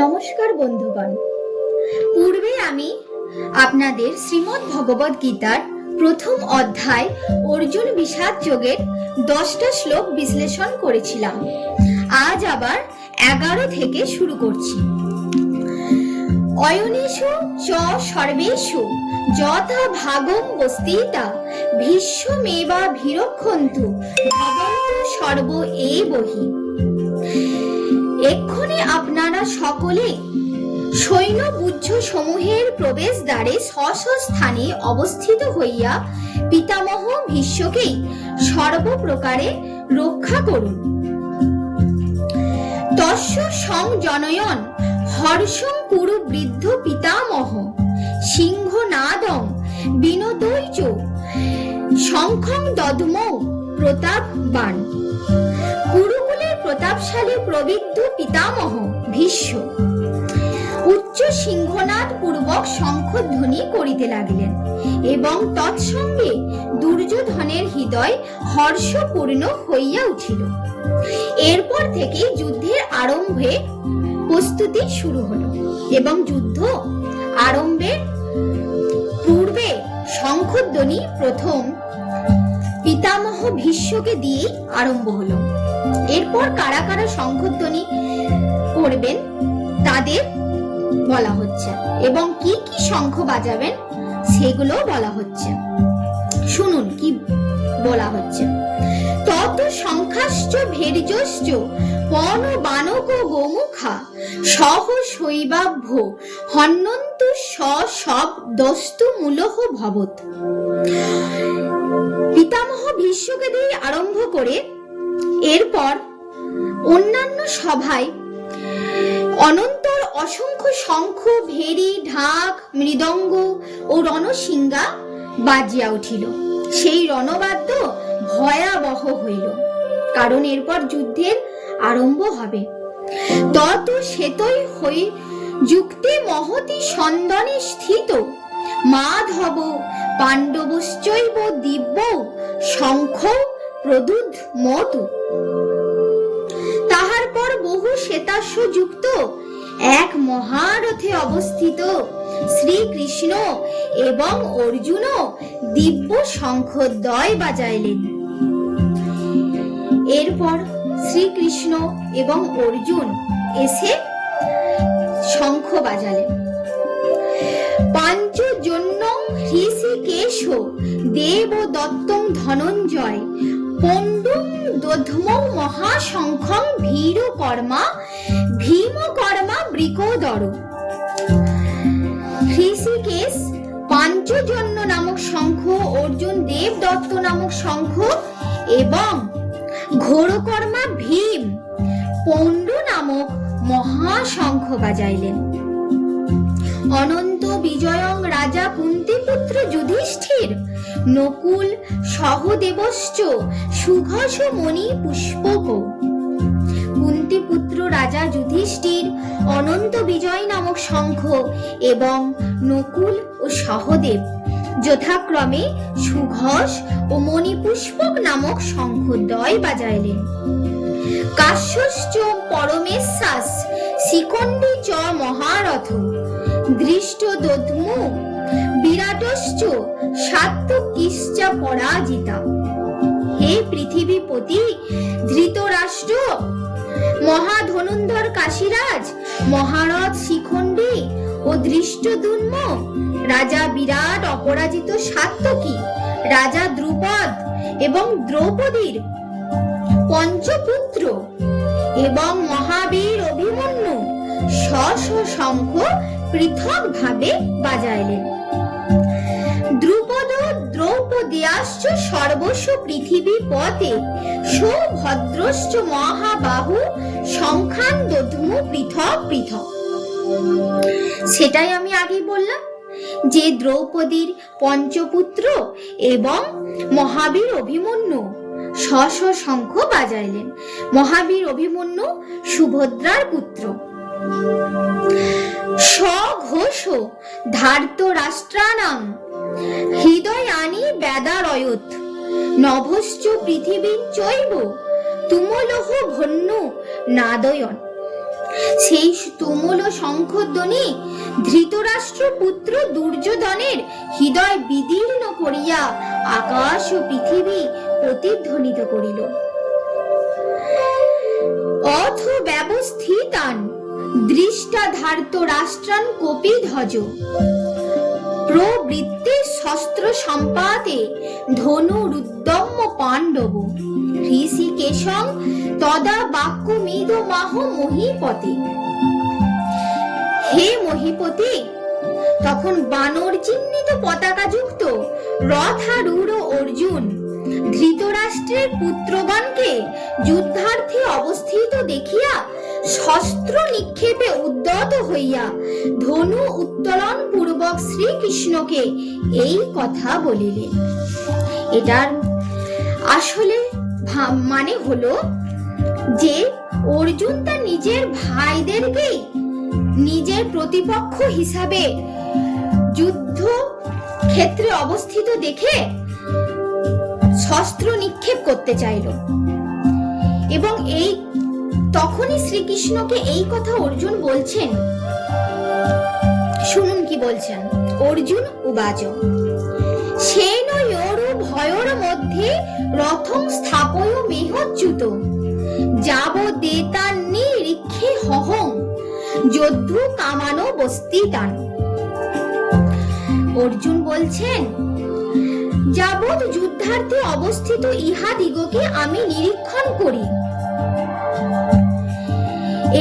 নমস্কার বন্ধুগণ, পূর্বে আমি আপনাদের শ্রীমদ্ ভগবদ গীতার প্রথম অধ্যায় অর্জুন বিষাদ যোগের 10টা শ্লোক বিশ্লেষণ করেছিলাম। আজ আবার 11 থেকে শুরু করছি। অয়নেষু চ সর্বেষু যথা ভাগম বস্তিতা ভীষ্মেবা ভীরক্ষন্তু ভবন্তু সর্ব এবহি। এক্ষণে আপনারা সকলে সৈন্য বুদ্ধ সমূহের প্রবেশ দ্বারে স্থানে অবস্থিত হইয়া পিতামহ ভীষ্মকেই সর্বপ্রকারে রক্ষা করুন। তস্য সংজনয়ন হর্ষং কুরু বৃদ্ধ পিতামহ সিংহনাদং বিনোদৈচ শঙ্খং দদ্মৌ প্রতাপবান। কুরুকুলের প্রতাপশালী প্রবৃদ্ধ পিতামহ ভীষ্ম উচ্চ সিংহনাদ পূর্বক শঙ্খধ্বনি করিতে লাগিলেন এবং তৎসঙ্গে দুর্যোধনের হৃদয় হর্ষপূর্ণ হইয়া উঠিল। এরপর থেকে যুদ্ধের আরম্ভে প্রস্তুতি শুরু হলো এবং যুদ্ধ আরম্ভের পূর্বে শঙ্খধ্বনি প্রথম পিতামহ ভীষ্মকে দিয়ে আরম্ভ হলো। এরপর কারা কারা শঙ্খধ্বনি করবেন তাদের বলা হচ্ছে এবং কি কি শঙ্খ বাজাবেন সেগুলো বলা হচ্ছে। শুনুন কি বলা হচ্ছে। তত শঙ্খাশ্চ ভের্যশ্চ পন বানক গোমুখা সহ শৈবাভ্য হন্যন্তু সশব্দস্তু মূলহ ভবত। পিতামহ ভীষ্মকে দিয়ে আরম্ভ করে এরপর অন্যান্য সভায় অনন্তর অসংখ্য শঙ্খ, ভেরি, ঢাক, মৃদঙ্গ ও রণসিঙ্গা বাজিয়া উঠিল। সেই রণবাদ্য ভয়াবহ হইল, কারণ এরপর যুদ্ধের আরম্ভ হবে। তত শ্বেতই হই যুক্তে মহতি সন্দনে স্থিত মাধব পাণ্ডবশ্চৈব দিব্য শঙ্খ প্রদুধ মতু। তাহার পর বহু শ্বেতাশ্ব যুক্ত এক মহারথে অবস্থিত শ্রীকৃষ্ণ এবং অর্জুন দিব্য শঙ্খদ্বয় বাজাইলেন। এরপর শ্রীকৃষ্ণ এবং অর্জুন এসে শঙ্খ বাজালেন। পাঞ্চজন্যং হৃষিকেশ দেব দত্তং ধনঞ্জয় পণ্ডুং দধ্মৌ মহাশঙ্খং ভীরকর্মা ভীমকর্মা বৃকোদর। হৃষিকেশ পাঞ্চজন্য নামক শঙ্খ, অর্জুন দেবদত্ত নামক শঙ্খ এবং ঘোরকর্মা ভীম পণ্ডু নামক মহাশঙ্খ বাজাইলেন। অনন্ত বিজয়ং রাজা কুন্তিপুত্র যুধিষ্ঠির নকুল সহদেবশ্চ সুঘোষ মণি পুষ্পক। কুন্তিপুত্র রাজা যুধিষ্ঠির অনন্ত বিজয় নামক শঙ্খ এবং নকুল ও সহদেব যথাক্রমে সুঘোষ ও মণিপুষ্পক নামক শঙ্খদ্বয় বাজাইলেন। কাশ্যশ্চ পরমেশ্বাস শিখণ্ডী চ মহারথ দৃষ্ট দধ্মু বিরাটশ্চ সাত্ত্বিকশ্চ পরাজিতা। হে পৃথিবীপতি ধৃতরাষ্ট্র, মহাধনুন্ধর কাশীরাজ, মহারথ শিখণ্ডী ও ধৃষ্টদ্যুম্ন, রাজা বিরাট অপরাজিত সাত্ত্বিকী, রাজা দ্রুপদ এবং দ্রৌপদীর পঞ্চপুত্র এবং মহাবীর অভিমন্যু স্ব শঙ্খ পৃথক ভাবে বাজাইলেন। দ্রুপদ দ্রৌপদীয়াশ্চ সর্বস্ব পৃথিবী পথে সৌভদ্রশ্চ মহাবাহু শঙ্খান দধ্মু পৃথক পৃথক। সেটাই আমি আগেই বললাম যে দ্রৌপদীর পঞ্চপুত্র এবং মহাবীর অভিমন্যু স্ব শঙ্খ বাজাইলেন। মহাবীর অভিমন্যু সুভদ্রার পুত্র। স্বঘোষ ধার্ত রাষ্ট্রাণাং হৃদয়ানি বেদারয়ত নভশ্চ পৃথিবীং চৈব তুমলোহ ঘন্যু নাদয়ন। সেই তুমুল শঙ্খধ্বনি ধৃতরাষ্ট্র পুত্র দুর্যোধনের হৃদয় বিদীর্ণ করিয়া আকাশ ও পৃথিবী প্রতিধ্বনিত করিল। অথ ব্যবস্থিতান দৃষ্টাধার্ত রাষ্ট্রান কপিধ্বজ প্রবৃত্তে শস্ত্র সম্পাতে ধনুরুদ্যম্য পাণ্ডব হৃষিকেশং তদা বাক্যমিদ মাহ মহীপতে। হে মহীপতি, তখন বানর চিহ্নিত পতাকা যুক্ত রথারূঢ় অর্জুন ধৃতরাষ্ট্রের পুত্রগণকে যুদ্ধার্থে অবস্থিত দেখিয়া শস্ত্র নিক্ষেপে উদ্যত হইয়া ধনু উত্তোলন পূর্বক শ্রীকৃষ্ণকে এই কথা বলিলেন। এটার আসলে মানে হলো যে অর্জুন তার নিজের ভাইদেরকেই নিজের প্রতিপক্ষ হিসাবে যুদ্ধ ক্ষেত্রে অবস্থিত দেখে শস্ত্র নিক্ষেপ করতে চাইল, এবং এই তখনই শ্রীকৃষ্ণকে এই কথা অর্জুন বলছেন। শুনুন কি বলছেন। অর্জুন উবাচ সেনয়োরু ভয়োর মধ্যে রথং স্থাপয় মেহচ্যুত যাবদেতান্নি রিক্ষে হহং যদ্ধু কামানো বস্তিতান। অর্জুন বলছেন, যাবৎ যুদ্ধার্থে অবস্থিত ইহাদিগকে আমি নিরীক্ষণ করি,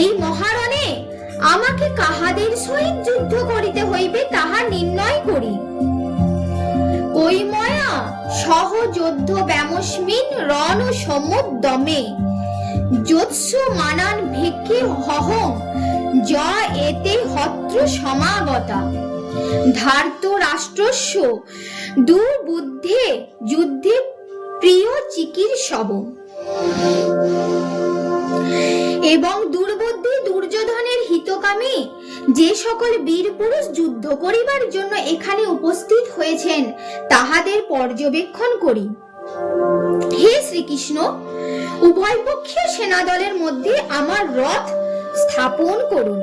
এই মহারণে আমাকে কাহাদের সহিত যুদ্ধ করিতে হইবে তাহা নির্ণয় করি। কৈময়া সহযোদ্ধ ব্যামস্মিন রণ সমুদ্যমে যোৎস্য মানান ভেক্ষে হহং য এতে হত্র সমাগতা ধার্ত রাষ্ট্রস্য দুর্বুদ্ধে যুদ্ধে প্রিয় চিকিৎসব। এবং দুর্বুদ্ধি দুর্যোধনের হিতকামী যে সকল বীর পুরুষ যুদ্ধ করিবার জন্য এখানে উপস্থিত হয়েছেন তাহাদের পর্যবেক্ষণ করি। হে শ্রীকৃষ্ণ, উভয় পক্ষীয় সেনাদলের মধ্যে আমার রথ স্থাপন করুন।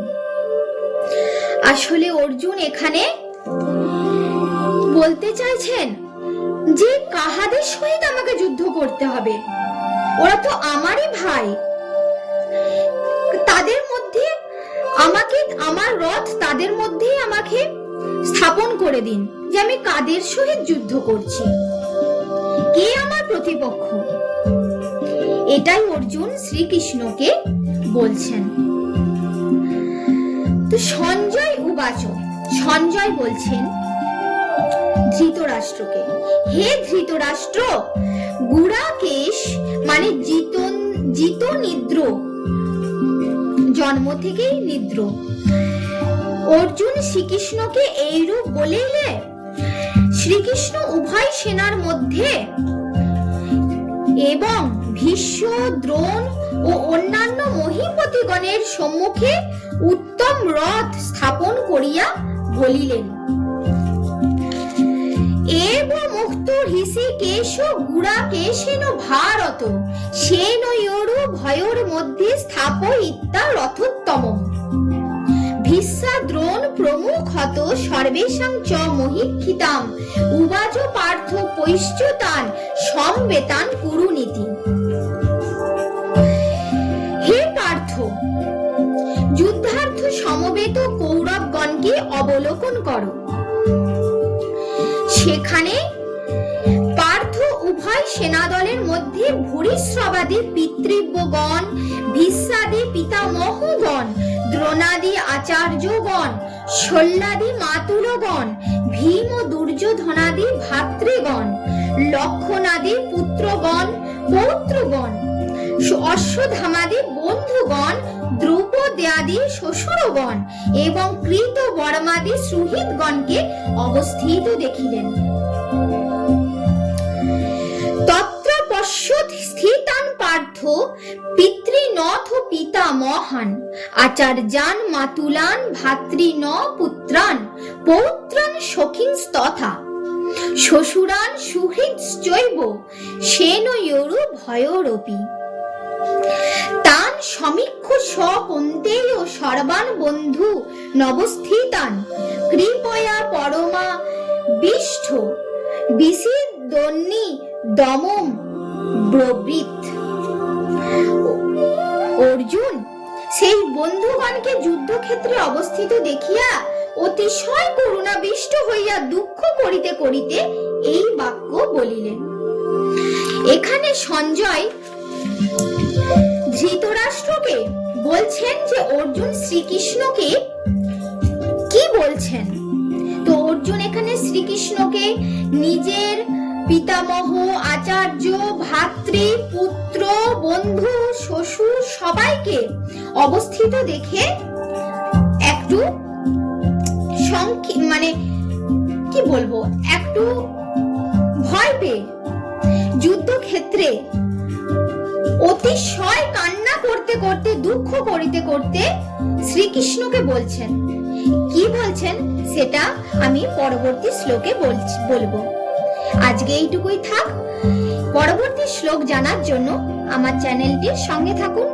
আসলে অর্জুন এখানে বলতে চাইছেন যে কাহাদের সহিত আমাকে যুদ্ধ করতে হবে, ওরা তো আমারই ভাই, তাদের মধ্যে আমাকে আমার রথ তাদের মধ্যে আমাকে স্থাপন করে দিন যে আমি কাদের সহিত যুদ্ধ করছি, কে আমার প্রতিপক্ষ। এটাই অর্জুন শ্রীকৃষ্ণকে বলছেন। তো সঞ্জয় উবাচ, সঞ্জয় বলছেন ধৃতরাষ্ট্রকে, হে ধৃতরাষ্ট্র, গুড়াকেশ মানে জিত নিদ্র, জন্ম থেকেই নিদ্র। অর্জুন শ্রীকৃষ্ণকে এইরূপ বলিলে শ্রীকৃষ্ণ উভয় সেনার মধ্যে এবং ভীষ্ম, দ্রোণ ও অন্যান্য মহীপতিগণের সম্মুখে উত্তম রথ স্থাপন করিয়া বলিলেন, এব মুক্ত হৃষিকেশ গুড়াকেশেন ভারত সেনয়োরু ভয়োর মধ্যে স্থাপয়িতা রথোত্তমম ভীষ্মা দ্রোণ প্রমুখত সর্বেষাং চ মহীক্ষিতাম উবাচ পার্থ পৈশ্চুতান সমবেতান কুরুনীতি। হে পার্থ, যুদ্ধার্থ সমবেত কৌরবগণকে অবলোকন করো। সেখানে পার্থ উভয় সেনাদলের মধ্যে ভূরিশ্রবাদী পিতৃব্যগণ, ভীষ্মাদি পিতামহগণ, দ্রোণাদি আচার্যগণ, শল্যাদি মাতুলগণ, ভীম ও দুর্যোধনাদি ভাতৃগণ, লক্ষণাদি পুত্রগণ পৌত্রগণ, অশ্বত্থামাদি বন্ধুগণ, দ্রৌপদী শ্বশুরগণ এবং কৃত বর্মাদি সুহৃদগণকে অবস্থিত দেখিলেন। তত্র পশ্যৎ স্থিতান পার্থ পিতৃনথ পিতামহান আচার্যান মাতুলান ভাতৃন পুত্রান পৌত্রান সখিংস্তথা শ্বশুরান সুহৃদশ্চৈব সেনয়োরু ভয়োরপি। তান সমীক্ষ সকন্তেয় সর্বান বন্ধু নবস্থিতান কৃপয়া পরমা বিষ্ঠ বিসিদন্নি দমম ব্রবৃত। অর্জুন সেই বন্ধুগণকে যুদ্ধক্ষেত্রে অবস্থিত দেখিয়া অতিশয় করুণাবিষ্ট হইয়া দুঃখ করিতে করিতে এই বাক্য বলিলেন। এখানে সঞ্জয় ধৃতরাষ্ট্রকে বলছেন যে অর্জুন শ্রীকৃষ্ণকে কি বলছেন। তো অর্জুন এখানে শ্রীকৃষ্ণকে নিজের পিতামহ, আচার্য, ভাতৃ, পুত্র, বন্ধু, শ্বশুর সবাইকে অবস্থিত দেখে একটু মানে কি বলবো, একটু ভয় পেয়ে যুদ্ধক্ষেত্রে অতিশয় কান্না করতে করতে, দুঃখ করিতে করতে শ্রীকৃষ্ণকে বলছেন। কি বলছেন সেটা আমি পরবর্তী শ্লোকে বলবো। আজকে এইটুকুই থাক। পরবর্তী শ্লোক জানার জন্য আমার চ্যানেলটির সঙ্গে থাকুন।